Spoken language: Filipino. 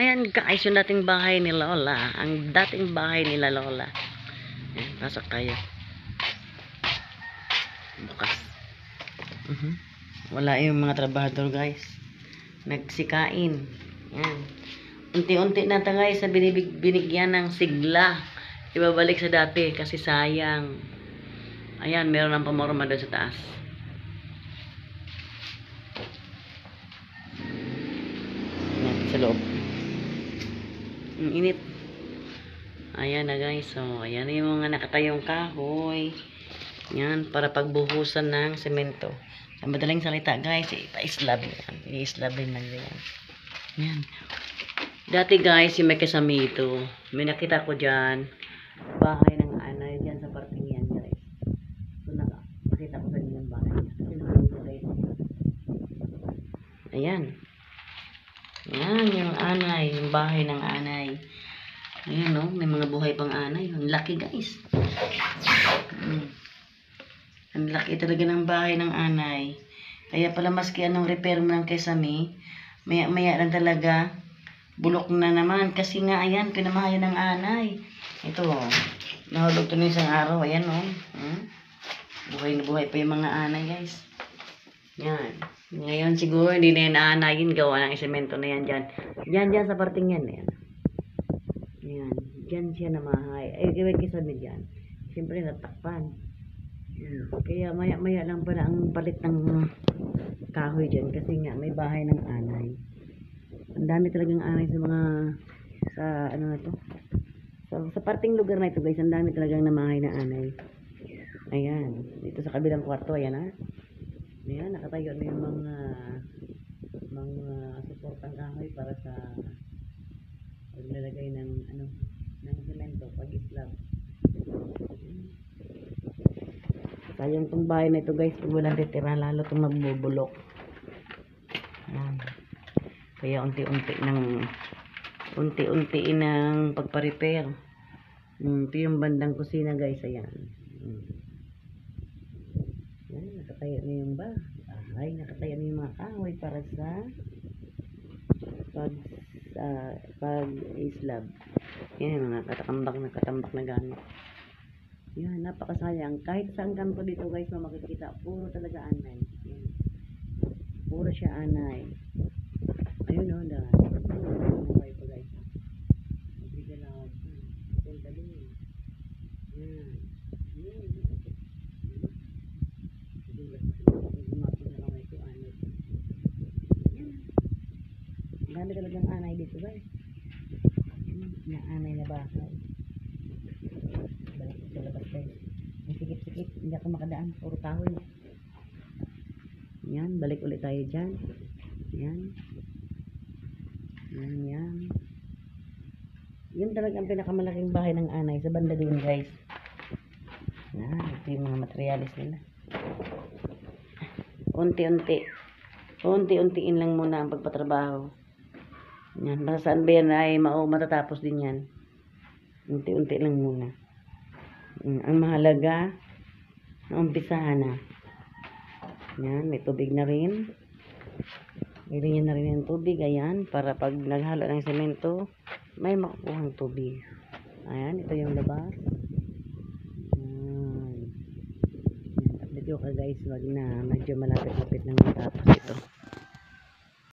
Ayan guys, yung dating bahay ni Lola. Ang dating bahay nila Lola. Ayan, pasok tayo. Bukas. Wala yung mga trabahador guys. Nagsikain. Ayan. Unti-unti na ta guys sa binigyan ng sigla. Ibabalik sa dati kasi sayang. Ayan, meron ng pamorma doon sa taas. Ayan, sa loob. Ang init. Ayan na guys. So, ayan na yung mga nakatayong kahoy. Yan, para pagbuhusan ng semento. Sa madaling salita guys, ipa-islab yan. I-islab din lang yan. Yan. Dati guys, yung may kasami ito. May nakita ko dyan. Bahay ng anay dyan sa parting yan guys. So, nakita ko sa yung bahay. Ayan. Yan, yung anay. Yung bahay ng anay. Ayan no, may mga buhay pang anay. Ang laki guys. Ang laki talaga ng bahay ng anay. Kaya pala maski anong repair mo ng kesame, maya lang talaga, bulok na naman. Kasi nga, ayan, pinamahayan ng anay. Ito, nahulog to ng isang araw. Ayan, oh. Buhay na buhay pa yung mga anay, guys. Yan. Ngayon, siguro, hindi na yan aanayin. Gawa ng semento na yan dyan. Dyan sa parting yan. Ayan. Yan. Dyan siya namahay. Ay, gawin kesame dyan. Siyempre, natakpan. Kaya maya lang pala ang palit ng kahoy dyan kasi nga may bahay ng anay. Ang dami talagang anay sa mga ano na to, sa parting lugar na ito guys. Ang dami talagang namahay na anay. Ayan, dito sa kabilang kwarto. Ayan ha. Ayan, nakatayo na yung mga suportang kahoy para sa paglalagay ng ng semento pag islab. Sayang itong bahay na ito guys, pag walang titira, lalo itong magbubulok. Ayan. Kaya unti-unti ng pagpa-repair. Ito yung bandang kusina guys. Ayan. Ayan, nakatayo na yung bahay. Nakatayo na yung mga kahoy para sa pag-islab. Yan, mga katambak na gamit. Yan, napakasayang. Kahit saan kanto dito guys, makikita, puro talaga anay. Yan. Puro siya anay. Ayun o, dahil. Buhay pa guys. Magigalaw. Punta din. Yan. Yan. Ang dami talagang anay dito guys. Na anay na bahay. Balik sa labas guys. May sikip-sikip. Hindi ako makadaan. Puro kahoy. Yan. Balik ulit tayo dyan. Yan. Yan. Yun talaga ang pinakamalaking bahay ng anay. Sa banda din guys. Yan. Ito yung mga materialis nila. Unti-untiin lang muna ang pagpatrabaho. Yan. Basta saan ba yan ay matatapos din yan. Unti-unti lang muna. Ang mahalaga, umpisahan na. Yan, may tubig na rin. Irinyan na rin yung tubig, ayan, para pag naghalo ng semento, may makukuhang tubig. Ayan, ito yung labas. Ayan. Update ko ka guys, wag na, medyo malapit-lapit na matapos ito.